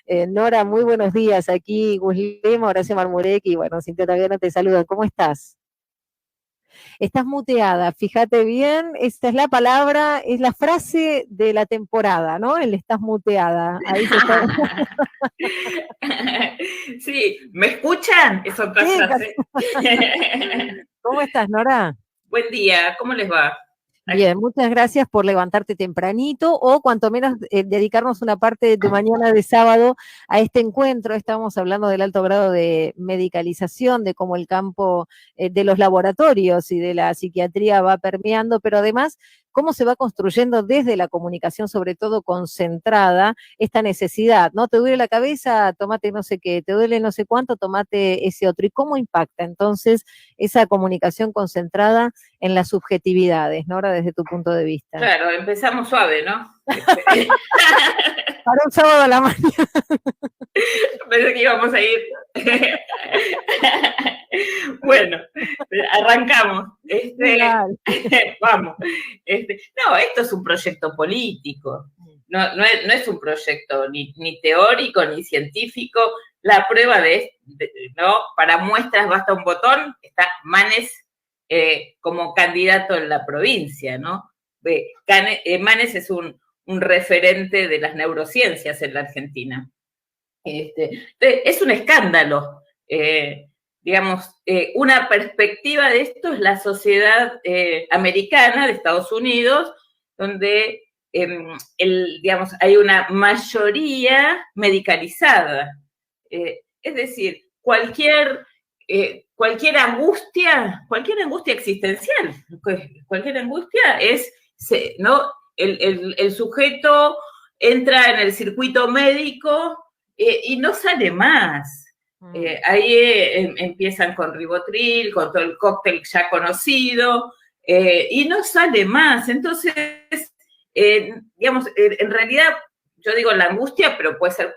Nora, muy buenos días. Aquí Guslema, Horacio Marmurek y bueno, Cintia Taviano te saludan. ¿Cómo estás? Estás muteada, fíjate bien, esta es la palabra, es la frase de la temporada, ¿no? El estás muteada. Ahí se está. Sí, ¿me escuchan? Es otra Sí, frase. ¿cómo estás, Nora? Buen día, ¿cómo les va? Bien, muchas gracias por levantarte tempranito o cuanto menos dedicarnos una parte de tu mañana de sábado a este encuentro. Estamos hablando del alto grado de medicalización, de cómo el campo de los laboratorios y de la psiquiatría va permeando, pero además cómo se va construyendo desde la comunicación, sobre todo concentrada, esta necesidad, ¿no? ¿Te duele la cabeza? Tomate no sé qué, te duele no sé cuánto, tomate ese otro. ¿Y cómo impacta entonces esa comunicación concentrada en las subjetividades, ¿no? Ahora desde tu punto de vista. Claro, empezamos suave, ¿no? Para un sábado a la mañana. Pensé que íbamos a ir. Bueno, arrancamos. Vamos. No, esto es un proyecto político. No es un proyecto ni teórico ni científico. La prueba ¿no? Para muestras basta un botón. Está Manes como candidato en la provincia, ¿no? Manes es un referente de las neurociencias en la Argentina. Es un escándalo. Digamos, una perspectiva de esto es la sociedad americana de Estados Unidos, donde digamos, hay una mayoría medicalizada. Es decir, cualquier angustia existencial, cualquier angustia ¿no? El sujeto entra en el circuito médico y no sale más. Ahí empiezan con ribotril, con todo el cóctel ya conocido, y no sale más. Entonces, digamos, en realidad, yo digo la angustia, pero puede ser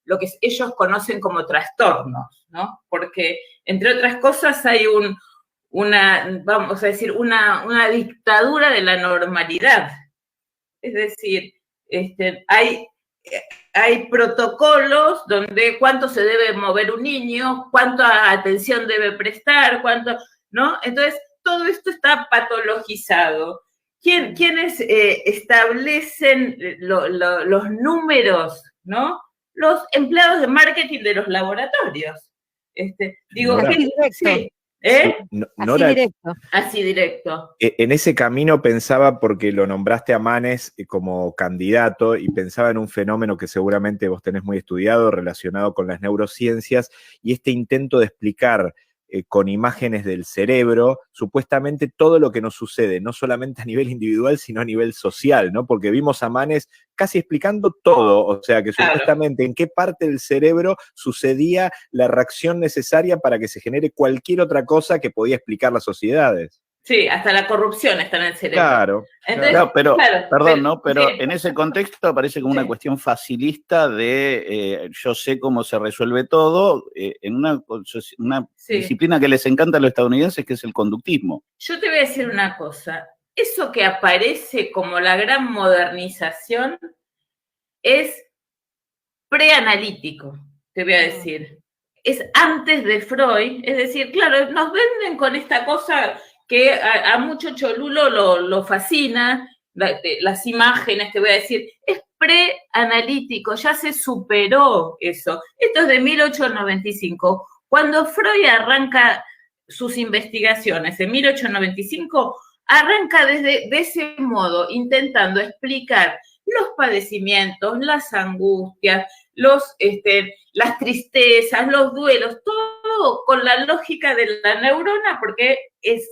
lo que ellos conocen como trastornos, ¿no? Porque, entre otras cosas, hay vamos a decir, una dictadura de la normalidad. Es decir, hay protocolos donde cuánto se debe mover un niño, cuánta atención debe prestar, ¿no? Entonces, todo esto está patologizado. ¿Quiénes establecen los números, ¿no? Los empleados de marketing de los laboratorios. Digo, sí. Nora, así directo. En ese camino pensaba, porque lo nombraste a Manes como candidato, y pensaba en un fenómeno que seguramente vos tenés muy estudiado, relacionado con las neurociencias, y este intento de explicar con imágenes del cerebro, supuestamente todo lo que nos sucede, no solamente a nivel individual, sino a nivel social, ¿no? Porque vimos a Manes casi explicando todo, o sea, que supuestamente en qué parte del cerebro sucedía la reacción necesaria para que se genere cualquier otra cosa que podía explicar las sociedades. Sí, hasta la corrupción está en el cerebro. Claro. Entonces, no, pero, perdón, ¿no? Pero sí, en ese contexto aparece como una cuestión facilista de yo sé cómo se resuelve todo en una disciplina que les encanta a los estadounidenses, que es el conductismo. Yo te voy a decir una cosa. Eso que aparece como la gran modernización es preanalítico, te voy a decir. Es antes de Freud, es decir, claro, nos venden con esta cosa que a mucho cholulo lo fascina, las imágenes, te voy a decir, es preanalítico, ya se superó eso. Esto es de 1895. Cuando Freud arranca sus investigaciones en 1895, arranca de ese modo, intentando explicar los padecimientos, las angustias, las tristezas, los duelos, todo con la lógica de la neurona, porque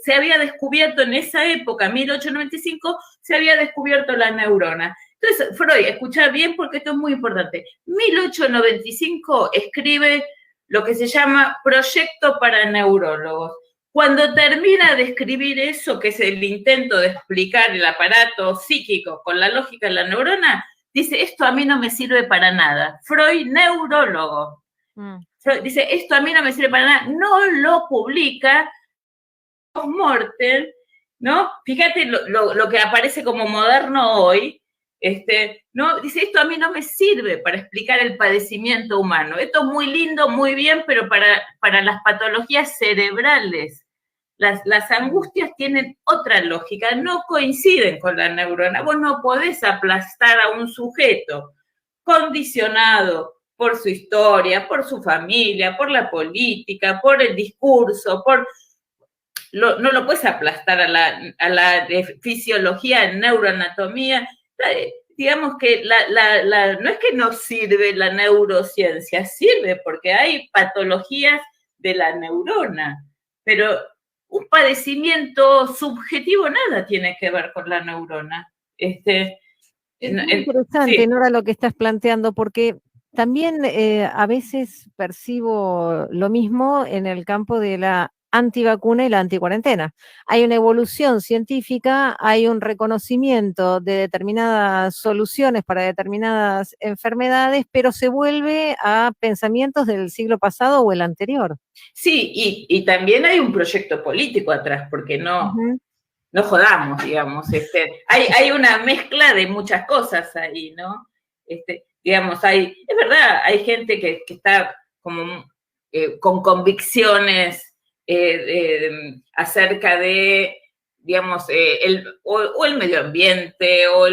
se había descubierto en esa época, 1895, se había descubierto la neurona. Entonces, Freud, escuchá bien porque esto es muy importante, 1895 escribe lo que se llama Proyecto para Neurólogos. Cuando termina de escribir eso, que es el intento de explicar el aparato psíquico con la lógica de la neurona, dice, esto a mí no me sirve para nada. Freud, neurólogo. Freud dice, esto a mí no me sirve para nada. No lo publica. Post-mortem, ¿no? Fíjate lo que aparece como moderno hoy, ¿no? Dice, esto a mí no me sirve para explicar el padecimiento humano. Esto es muy lindo, muy bien, pero para las patologías cerebrales, las angustias tienen otra lógica, no coinciden con la neurona. Vos no podés aplastar a un sujeto condicionado por su historia, por su familia, por la política, por el discurso, no lo puedes aplastar a la fisiología, neuroanatomía. Digamos que no es que no sirve la neurociencia, sirve porque hay patologías de la neurona, pero un padecimiento subjetivo nada tiene que ver con la neurona. Es muy interesante, sí, Nora, lo que estás planteando, porque también a veces percibo lo mismo en el campo de la antivacuna y la anticuarentena. Hay una evolución científica, hay un reconocimiento de determinadas soluciones para determinadas enfermedades, pero se vuelve a pensamientos del siglo pasado o el anterior. Sí, y también hay un proyecto político atrás, porque no jodamos, digamos. Hay una mezcla de muchas cosas ahí, ¿no? Digamos, es verdad, hay gente que está como con convicciones acerca de, digamos, el medio ambiente, o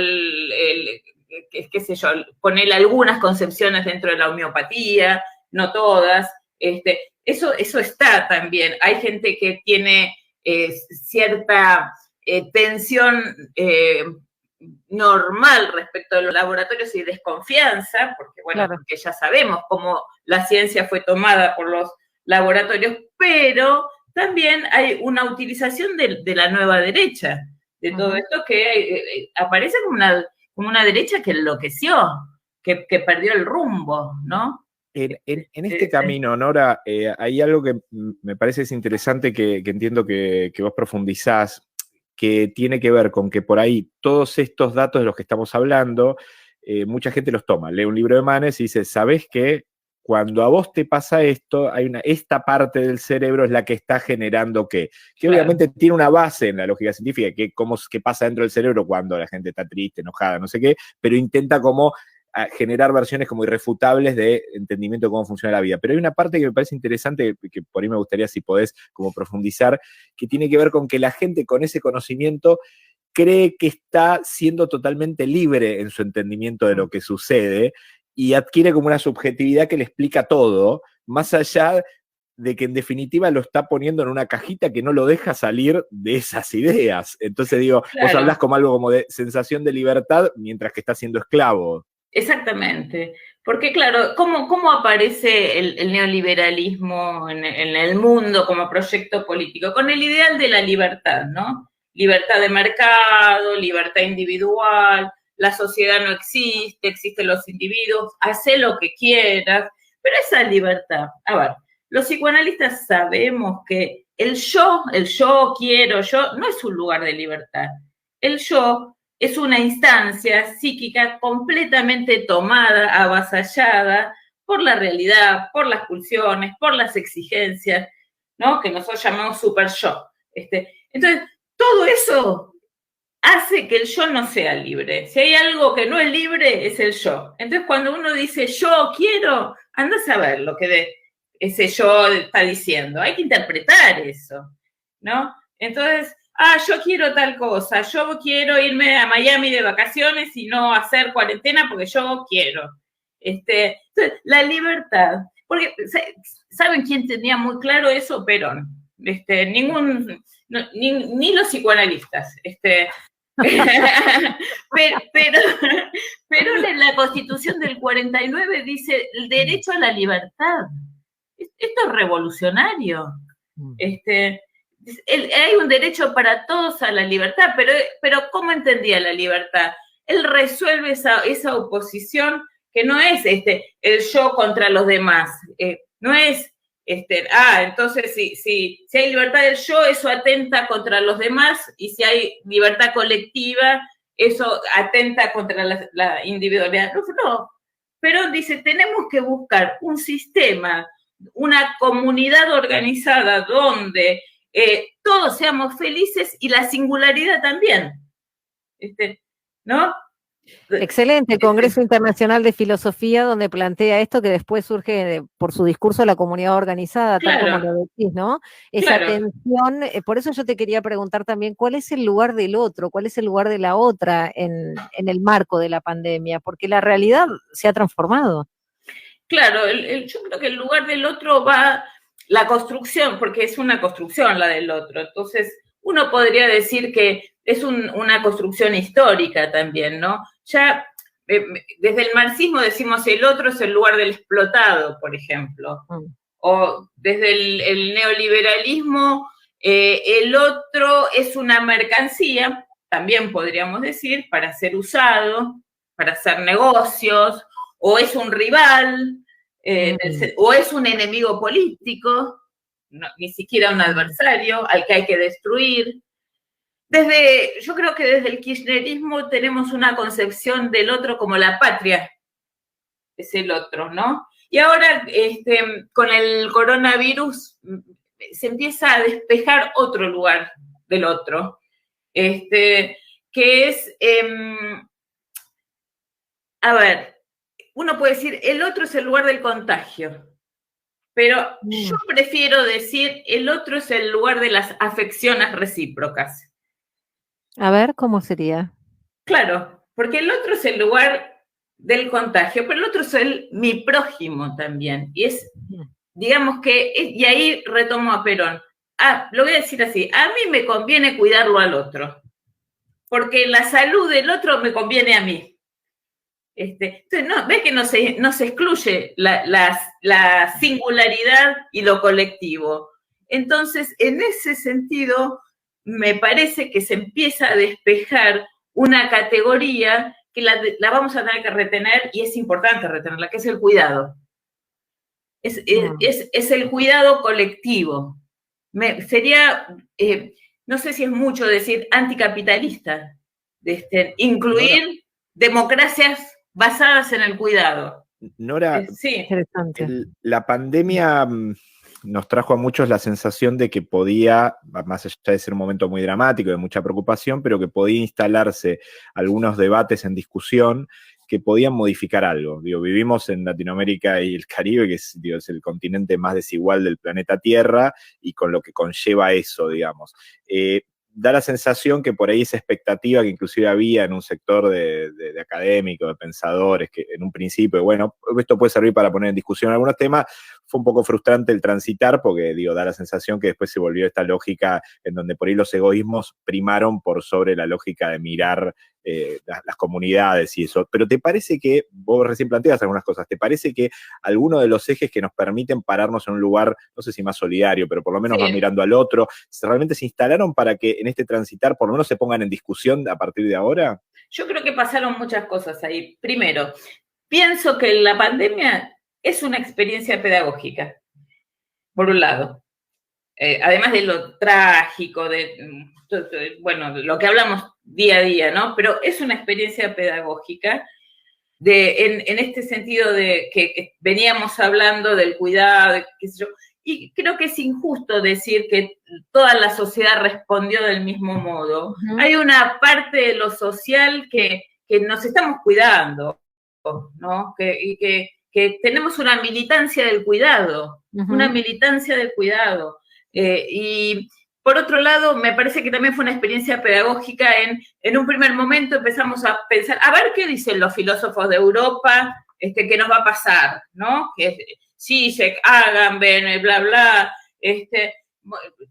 qué sé yo, poner algunas concepciones dentro de la homeopatía, no todas. Eso está también. Hay gente que tiene cierta tensión normal respecto de los laboratorios y desconfianza, porque, bueno, claro, porque ya sabemos cómo la ciencia fue tomada por los laboratorios, pero también hay una utilización de la nueva derecha, de todo esto que aparece como una derecha que enloqueció, que perdió el rumbo, ¿no? En este camino, Nora, hay algo que me parece es interesante que entiendo que vos profundizás, que tiene que ver con que por ahí todos estos datos de los que estamos hablando, mucha gente los toma, lee un libro de Manes y dice, ¿sabés qué? Cuando a vos te pasa esto, esta parte del cerebro es la que está generando que obviamente tiene una base en la lógica científica, qué pasa dentro del cerebro cuando la gente está triste, enojada, no sé qué, pero intenta como a generar versiones como irrefutables de entendimiento de cómo funciona la vida. Pero hay una parte que me parece interesante, que por ahí me gustaría, si podés, como profundizar, que tiene que ver con que la gente con ese conocimiento cree que está siendo totalmente libre en su entendimiento de lo que sucede y adquiere como una subjetividad que le explica todo, más allá de que en definitiva lo está poniendo en una cajita que no lo deja salir de esas ideas. Entonces digo, claro, vos hablás como algo como de sensación de libertad mientras que está siendo esclavo. Exactamente, porque claro, ¿cómo aparece el neoliberalismo en el mundo como proyecto político? Con el ideal de la libertad, ¿no? Libertad de mercado, libertad individual, la sociedad no existe, existen los individuos, hacé lo que quieras, pero esa libertad, a ver, los psicoanalistas sabemos que el yo quiero, no es un lugar de libertad, el yo es una instancia psíquica completamente tomada, avasallada por la realidad, por las pulsiones, por las exigencias, ¿no? Que nosotros llamamos super yo. Entonces, todo eso hace que el yo no sea libre. Si hay algo que no es libre, es el yo. Entonces, cuando uno dice yo quiero, anda a saber lo que ese yo está diciendo. Hay que interpretar eso, ¿no? Entonces, yo quiero tal cosa, yo quiero irme a Miami de vacaciones y no hacer cuarentena porque yo quiero. Entonces, la libertad, porque ¿saben quién tenía muy claro eso? Perón. Ni los psicoanalistas. Pero en la Constitución del 49 dice el derecho a la libertad. Esto es revolucionario. Hay un derecho para todos a la libertad, pero ¿cómo entendía la libertad? Él resuelve esa oposición que no es el yo contra los demás, no es entonces si hay libertad del yo, eso atenta contra los demás, y si hay libertad colectiva, eso atenta contra la individualidad. No, pero dice, tenemos que buscar un sistema, una comunidad organizada donde todos seamos felices y la singularidad también, ¿no? Excelente, el Congreso Internacional de Filosofía, donde plantea esto que después surge por su discurso de la comunidad organizada, tal como lo decís, ¿no? Esa tensión, por eso yo te quería preguntar también, ¿cuál es el lugar del otro? ¿Cuál es el lugar de la otra en el marco de la pandemia? Porque la realidad se ha transformado. Claro, yo creo que el lugar del otro va la construcción, porque es una construcción la del otro. Entonces, uno podría decir que es una construcción histórica también, ¿no? Ya desde el marxismo decimos el otro es el lugar del explotado, por ejemplo. O desde el neoliberalismo, el otro es una mercancía, también podríamos decir, para ser usado, para hacer negocios, o es un rival, o es un enemigo político, no, ni siquiera un adversario al que hay que destruir. Yo creo que desde el kirchnerismo tenemos una concepción del otro como la patria, es el otro, ¿no? Y ahora, con el coronavirus, se empieza a despejar otro lugar del otro, que es, a ver, uno puede decir, el otro es el lugar del contagio, pero yo prefiero decir, el otro es el lugar de las afecciones recíprocas. A ver, ¿cómo sería? Claro, porque el otro es el lugar del contagio, pero el otro es mi prójimo también. Y es, digamos que, y ahí retomo a Perón. Lo voy a decir así, a mí me conviene cuidarlo al otro, porque la salud del otro me conviene a mí. Entonces, ves que no se excluye la singularidad y lo colectivo. Entonces, en ese sentido, me parece que se empieza a despejar una categoría que la vamos a tener que retener, y es importante retenerla, que es el cuidado. Es el cuidado colectivo. Sería, no sé si es mucho decir anticapitalista, incluir democracias basadas en el cuidado. Nora, sí. Interesante. La pandemia nos trajo a muchos la sensación de que podía, más allá de ser un momento muy dramático, de mucha preocupación, pero que podía instalarse algunos debates en discusión que podían modificar algo. Digo, vivimos en Latinoamérica y el Caribe, que es el continente más desigual del planeta Tierra, y con lo que conlleva eso, digamos. Da la sensación que por ahí esa expectativa que inclusive había en un sector de académicos, de pensadores, que en un principio, bueno, esto puede servir para poner en discusión algunos temas, fue un poco frustrante el transitar, porque da la sensación que después se volvió esta lógica en donde por ahí los egoísmos primaron por sobre la lógica de mirar las comunidades y eso. Pero ¿te parece que, vos recién planteas algunas cosas, ¿te parece que alguno de los ejes que nos permiten pararnos en un lugar, no sé si más solidario, pero por lo menos más mirando al otro, realmente se instalaron para que en este transitar por lo menos se pongan en discusión a partir de ahora? Yo creo que pasaron muchas cosas ahí. Primero, pienso que la pandemia es una experiencia pedagógica, por un lado. Además de lo trágico, bueno, lo que hablamos día a día, ¿no? Pero es una experiencia pedagógica en este sentido de que veníamos hablando del cuidado, qué sé yo, y creo que es injusto decir que toda la sociedad respondió del mismo modo. Hay una parte de lo social que nos estamos cuidando, ¿no? Que tenemos una militancia del cuidado, una militancia del cuidado. Y por otro lado, me parece que también fue una experiencia pedagógica. En un primer momento empezamos a pensar, a ver qué dicen los filósofos de Europa, qué nos va a pasar, ¿no? Que Zizek, Agamben, bla, bla.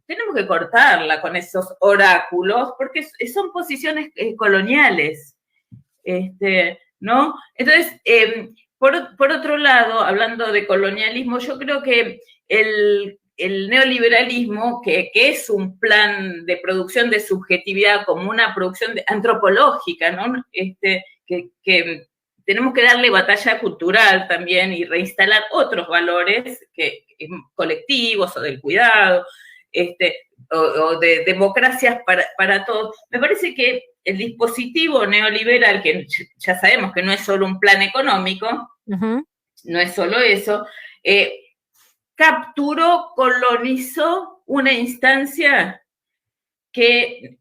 Tenemos que cortarla con esos oráculos, porque son posiciones coloniales, ¿no? Entonces, por otro lado, hablando de colonialismo, yo creo que el neoliberalismo, que es un plan de producción de subjetividad como una producción antropológica, ¿no? Que tenemos que darle batalla cultural también y reinstalar otros valores colectivos o del cuidado, o de democracias para todos. Me parece que el dispositivo neoliberal, que ya sabemos que no es solo un plan económico, no es solo eso, capturó, colonizó una instancia que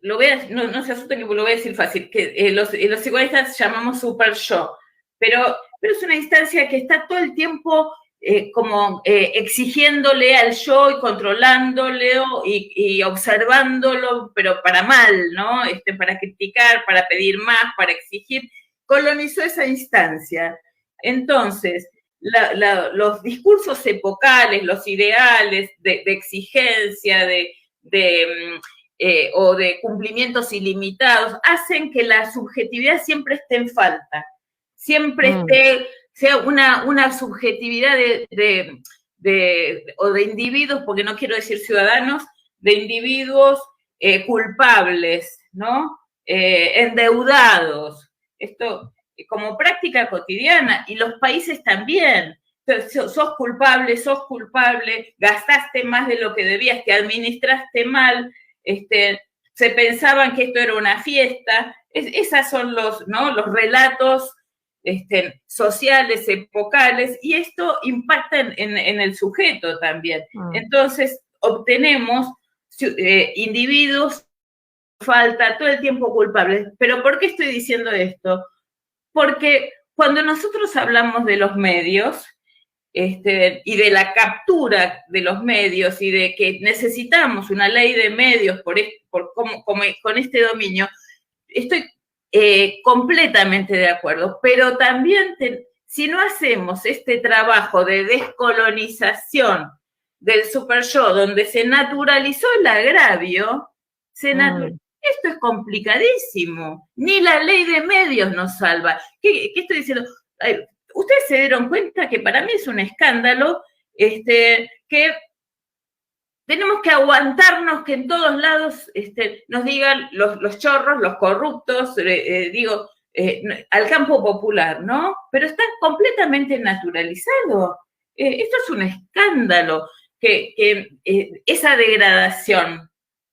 no se asusten que lo voy a decir fácil, que los psicoanalistas llamamos super yo, pero es una instancia que está todo el tiempo exigiéndole al yo y controlándole y observándolo, pero para mal, ¿no? Para criticar, para pedir más, para exigir, colonizó esa instancia. Entonces, los discursos epocales, los ideales de exigencia, o de cumplimientos ilimitados, hacen que la subjetividad siempre esté en falta, siempre sea una subjetividad o de individuos, porque no quiero decir ciudadanos, de individuos culpables, ¿no? Endeudados. Esto como práctica cotidiana, y los países también. Sos culpable, gastaste más de lo que debías, te administraste mal, se pensaban que esto era una fiesta. Esas son los relatos sociales, epocales, y esto impacta en el sujeto también. Entonces, obtenemos individuos, falta todo el tiempo culpables. ¿Pero por qué estoy diciendo esto? Porque cuando nosotros hablamos de los medios, y de la captura de los medios y de que necesitamos una ley de medios con este dominio, estoy completamente de acuerdo, pero también si no hacemos este trabajo de descolonización del super yo, donde se naturalizó el agravio, esto es complicadísimo. Ni la ley de medios nos salva. ¿Qué estoy diciendo? Ustedes se dieron cuenta que para mí es un escándalo que tenemos que aguantarnos que en todos lados nos digan los chorros, los corruptos, al campo popular, ¿no? Pero está completamente naturalizado. Esto es un escándalo, esa degradación,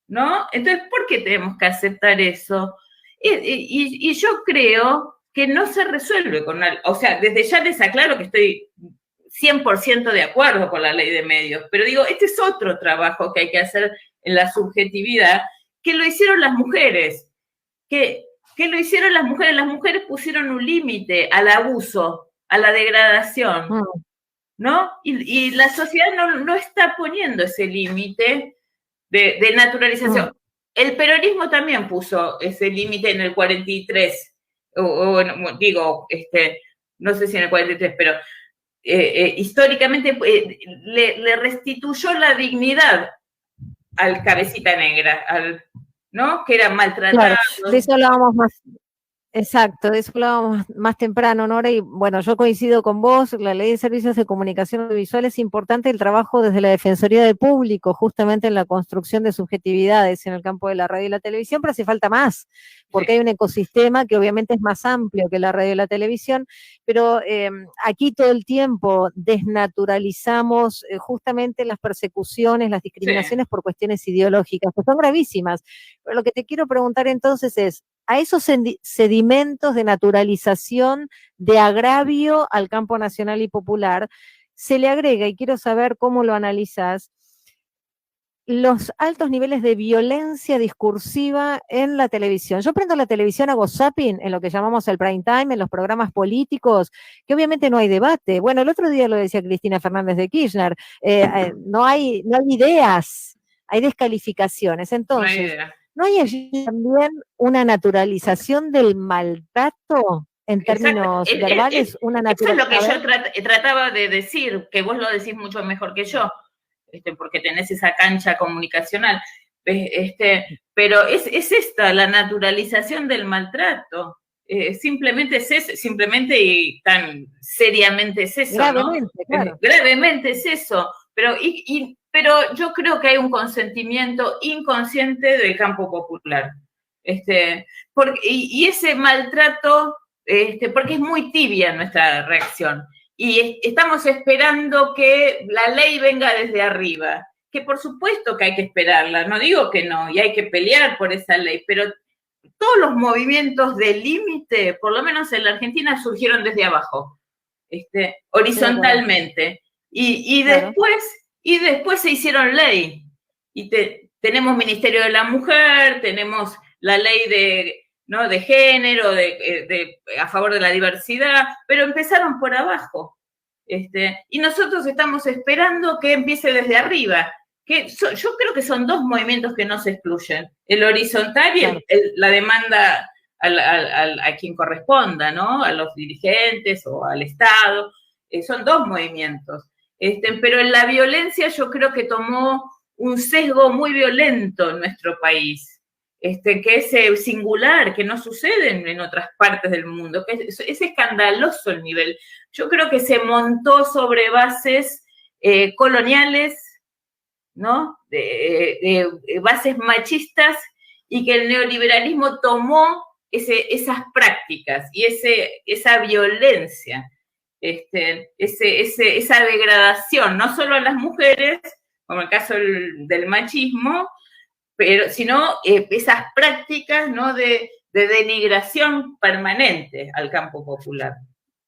¿no? Entonces, ¿por qué tenemos que aceptar eso? Y yo creo que no se resuelve o sea, desde ya les aclaro que estoy 100% de acuerdo con la ley de medios, pero digo, este es otro trabajo que hay que hacer en la subjetividad, que lo hicieron las mujeres, que lo hicieron las mujeres pusieron un límite al abuso, a la degradación, ¿no? Y la sociedad no está poniendo ese límite de naturalización. El peronismo también puso ese límite en el 43, no sé si en el 43, pero históricamente le restituyó la dignidad al cabecita negra, ¿no? Que era maltratado. Claro, de eso hablábamos más. Exacto, de eso hablábamos más temprano, Nora, y bueno, yo coincido con vos, la ley de servicios de comunicación audiovisual es importante el trabajo desde la Defensoría del Público, justamente en la construcción de subjetividades en el campo de la radio y la televisión, pero hace falta más, porque hay un ecosistema que obviamente es más amplio que la radio y la televisión, pero aquí todo el tiempo desnaturalizamos justamente las persecuciones, las discriminaciones por cuestiones ideológicas, que son gravísimas. Pero lo que te quiero preguntar entonces es, a esos sedimentos de naturalización, de agravio al campo nacional y popular, se le agrega, y quiero saber cómo lo analizás, los altos niveles de violencia discursiva en la televisión. Yo prendo la televisión, hago zapping en lo que llamamos el prime time, en los programas políticos, que obviamente no hay debate. Bueno, el otro día lo decía Cristina Fernández de Kirchner, no hay ideas, hay descalificaciones. Entonces, ¿no hay allí también una naturalización del maltrato en términos verbales? Eso es lo que yo trataba de decir, que vos lo decís mucho mejor que yo, porque tenés esa cancha comunicacional. Pero es esta, la naturalización del maltrato. Simplemente es eso, simplemente y tan seriamente es eso, gravemente, ¿no? Claro. Gravemente es eso. Pero yo creo que hay un consentimiento inconsciente del campo popular. Y ese maltrato, porque es muy tibia nuestra reacción. Y estamos esperando que la ley venga desde arriba, que por supuesto que hay que esperarla, no digo que no, y hay que pelear por esa ley, pero todos los movimientos de límite, por lo menos en la Argentina, surgieron desde abajo, horizontalmente. Y después se hicieron ley. Y tenemos Ministerio de la Mujer, tenemos la ley de género, a favor de la diversidad, pero empezaron por abajo. Y nosotros estamos esperando que empiece desde arriba. Yo creo que son dos movimientos que no se excluyen. El horizontal y la demanda a quien corresponda, ¿no? A los dirigentes o al Estado. Son dos movimientos. Pero en la violencia yo creo que tomó un sesgo muy violento en nuestro país, que es singular, que no sucede en otras partes del mundo, que es escandaloso el nivel. Yo creo que se montó sobre bases coloniales, ¿no? De bases machistas, y que el neoliberalismo tomó esas prácticas y esa violencia, esa degradación, no solo a las mujeres, como el caso del machismo, sino esas prácticas, ¿no? de denigración permanente al campo popular.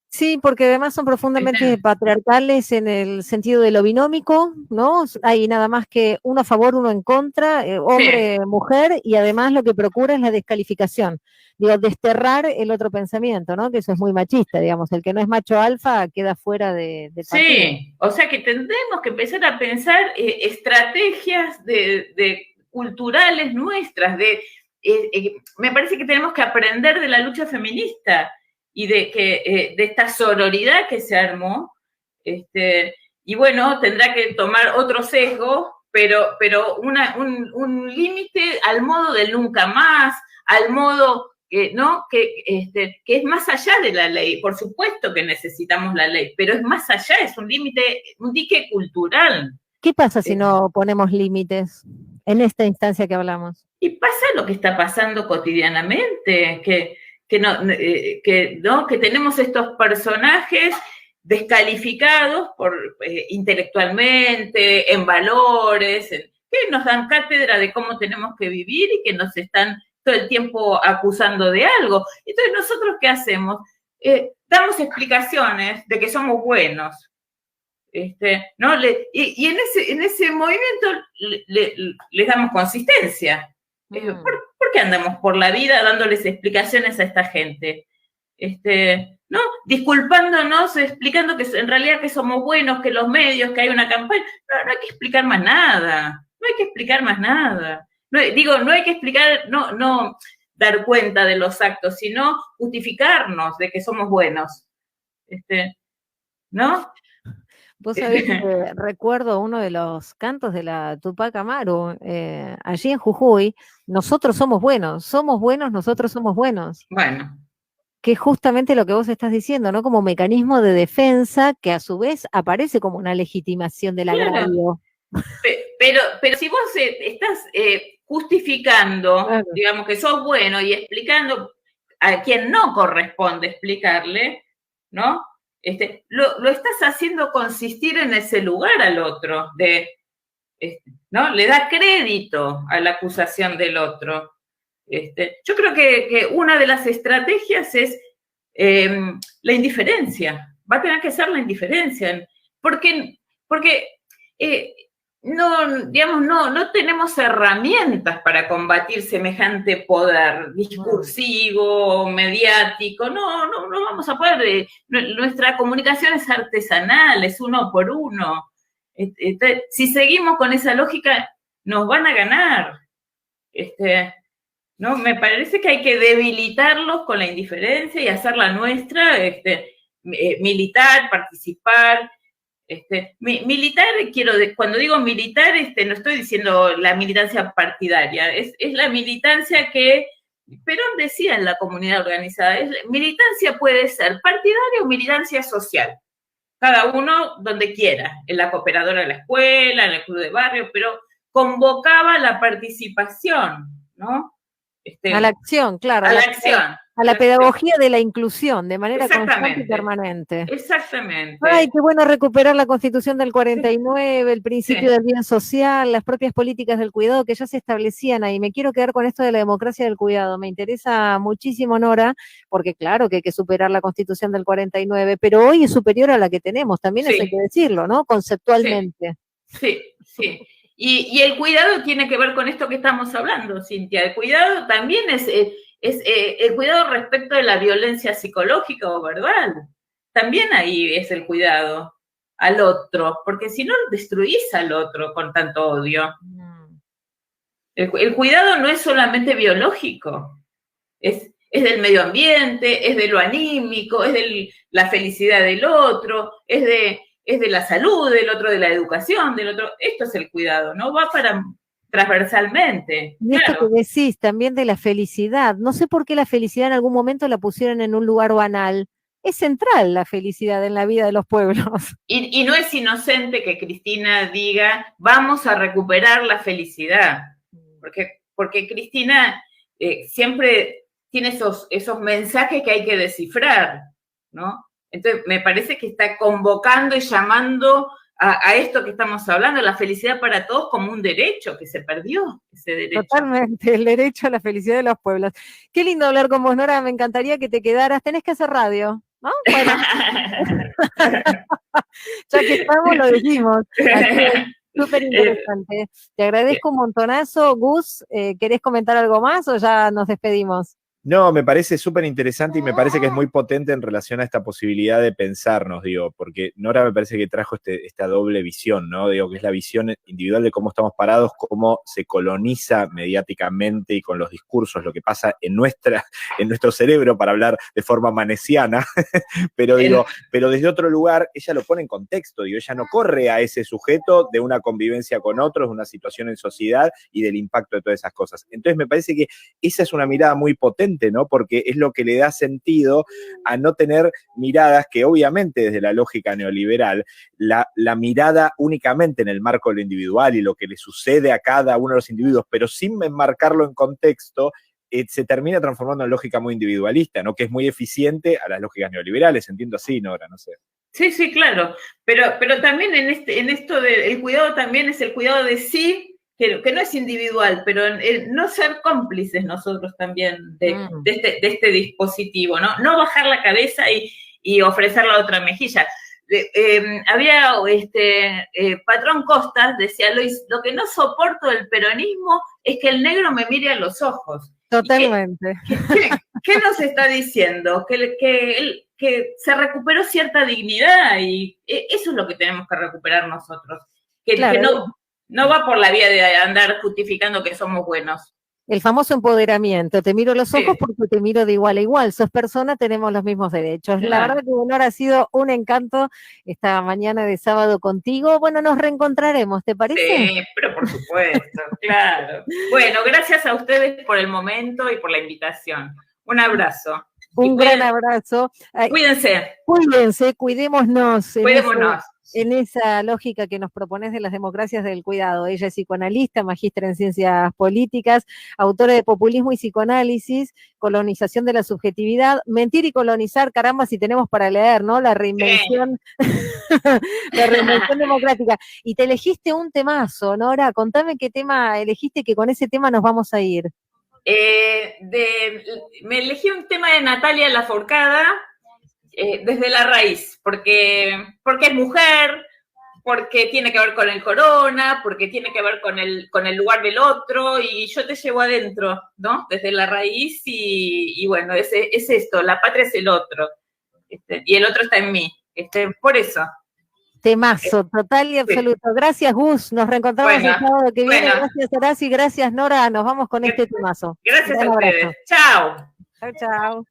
Sí, porque además son profundamente patriarcales en el sentido de lo binómico, ¿no? Hay nada más que uno a favor, uno en contra, hombre, mujer, y además lo que procura es la descalificación. Digo, desterrar el otro pensamiento, ¿no? Que eso es muy machista, digamos. El que no es macho alfa queda fuera de partido. Sí, o sea que tendremos que empezar a pensar estrategias culturales nuestras. Me parece que tenemos que aprender de la lucha feminista y de esta sororidad que se armó, y bueno, tendrá que tomar otro sesgo, pero un límite al modo del nunca más, al modo, ¿no? Que es más allá de la ley. Por supuesto que necesitamos la ley, pero es más allá, es un límite, un dique cultural. ¿Qué pasa si no ponemos límites en esta instancia que hablamos? Y pasa lo que está pasando cotidianamente, que tenemos estos personajes descalificados intelectualmente, en valores, que nos dan cátedra de cómo tenemos que vivir y que nos están todo el tiempo acusando de algo. Entonces, ¿nosotros qué hacemos? Damos explicaciones de que somos buenos. ¿No? Y en ese movimiento les damos consistencia. ¿Por qué andamos por la vida dándoles explicaciones a esta gente? ¿No? Disculpándonos, explicando que en realidad que somos buenos, que los medios, que hay una campaña. No hay que explicar más nada. No hay que explicar más nada. No hay que explicar, no dar cuenta de los actos, sino justificarnos de que somos buenos. ¿No? Vos sabés que recuerdo uno de los cantos de la Tupac Amaru, allí en Jujuy, nosotros somos buenos, nosotros somos buenos. Bueno. Que es justamente lo que vos estás diciendo, ¿no? Como mecanismo de defensa que a su vez aparece como una legitimación del agravio. Pero si vos estás justificando, digamos, que sos bueno y explicando a quien no corresponde explicarle, ¿no? Lo estás haciendo consistir en ese lugar al otro, ¿no? Le da crédito a la acusación del otro. Yo creo que una de las estrategias es la indiferencia. Va a tener que ser la indiferencia, porque no tenemos herramientas para combatir semejante poder discursivo, mediático. No vamos a poder. Nuestra comunicación es artesanal, es uno por uno. Si seguimos con esa lógica, nos van a ganar. ¿No? Me parece que hay que debilitarlos con la indiferencia y hacerla nuestra, militar, participar. Militar, cuando digo militar, no estoy diciendo la militancia partidaria, es la militancia que Perón decía en la comunidad organizada. Militancia puede ser partidaria o militancia social, cada uno donde quiera, en la cooperadora de la escuela, en el club de barrio, pero convocaba la participación, ¿no? A la acción, claro. A la acción. A la pedagogía de la inclusión, de manera constante y permanente. Exactamente. Ay, qué bueno recuperar la Constitución del 49, el principio del bien social, las propias políticas del cuidado que ya se establecían ahí. Me quiero quedar con esto de la democracia del cuidado. Me interesa muchísimo, Nora, porque claro que hay que superar la Constitución del 49, pero hoy es superior a la que tenemos, también eso hay que decirlo, ¿no? Conceptualmente. Sí. Y el cuidado tiene que ver con esto que estamos hablando, Cintia. El cuidado también es el cuidado respecto de la violencia psicológica o verbal. También ahí es el cuidado al otro, porque si no destruís al otro con tanto odio. El cuidado no es solamente biológico, es del medio ambiente, es de lo anímico, es de la felicidad del otro, es de la salud del otro, de la educación del otro. Esto es el cuidado, ¿no? Va para transversalmente. Y esto que decís también de la felicidad, no sé por qué la felicidad en algún momento la pusieron en un lugar banal. Es central la felicidad en la vida de los pueblos. Y no es inocente que Cristina diga, vamos a recuperar la felicidad, porque Cristina siempre tiene esos mensajes que hay que descifrar, ¿no? Entonces, me parece que está convocando y llamando a esto que estamos hablando, la felicidad para todos como un derecho que se perdió, ese derecho. Totalmente, el derecho a la felicidad de los pueblos. Qué lindo hablar con vos, Nora, me encantaría que te quedaras. Tenés que hacer radio, ¿no? Bueno. Ya que estamos, lo dijimos. Súper interesante. Te agradezco un montonazo. Gus, ¿querés comentar algo más o ya nos despedimos? No, me parece súper interesante y me parece que es muy potente en relación a esta posibilidad de pensarnos, digo, porque Nora me parece que trajo esta doble visión, ¿no? Digo, que es la visión individual de cómo estamos parados, cómo se coloniza mediáticamente y con los discursos, lo que pasa en nuestro cerebro, para hablar de forma manesiana, pero desde otro lugar, ella lo pone en contexto, digo, ella no corre a ese sujeto de una convivencia con otros, de una situación en sociedad y del impacto de todas esas cosas. Entonces me parece que esa es una mirada muy potente, ¿no? Porque es lo que le da sentido a no tener miradas que obviamente desde la lógica neoliberal, la mirada únicamente en el marco de lo individual y lo que le sucede a cada uno de los individuos, pero sin enmarcarlo en contexto, se termina transformando en lógica muy individualista, ¿no? Que es muy eficiente a las lógicas neoliberales, entiendo así, Nora, no sé. Sí, claro, pero también en esto del cuidado también es el cuidado de sí, que no es individual, pero no ser cómplices nosotros también de este dispositivo, ¿no? No bajar la cabeza y ofrecer la otra mejilla. Había Patrón Costas, decía, lo que no soporto del peronismo es que el negro me mire a los ojos. Totalmente. ¿Qué nos está diciendo? Que se recuperó cierta dignidad y eso es lo que tenemos que recuperar nosotros. Claro. Que no va por la vía de andar justificando que somos buenos. El famoso empoderamiento, te miro los ojos porque te miro de igual a igual, sos persona, tenemos los mismos derechos. Claro. La verdad que Nora ha sido un encanto esta mañana de sábado contigo. Bueno, nos reencontraremos, ¿te parece? Sí, pero por supuesto, claro. Bueno, gracias a ustedes por el momento y por la invitación. Un abrazo. Un gran abrazo. Cuídense. Cuidémonos. Cuidémonos. En esa lógica que nos propones de las democracias del cuidado. Ella es psicoanalista, magíster en ciencias políticas, autora de Populismo y Psicoanálisis, Colonización de la Subjetividad, Mentir y Colonizar, caramba, si tenemos para leer, ¿no? La reinvención, la reinvención democrática. Y te elegiste un temazo, Nora, contame qué tema elegiste, que con ese tema nos vamos a ir. Me elegí un tema de Natalia Lafourcade, desde la raíz, porque es mujer, porque tiene que ver con el corona, porque tiene que ver con el lugar del otro, y yo te llevo adentro, ¿no? Desde la raíz, y bueno, es esto, la patria es el otro, y el otro está en mí, por eso. Temazo, total y absoluto. Sí. Gracias, Gus, nos reencontramos el sábado que viene. Gracias, Horacio, y gracias, Nora, nos vamos con este temazo. Gracias a ustedes. Chao. Chao.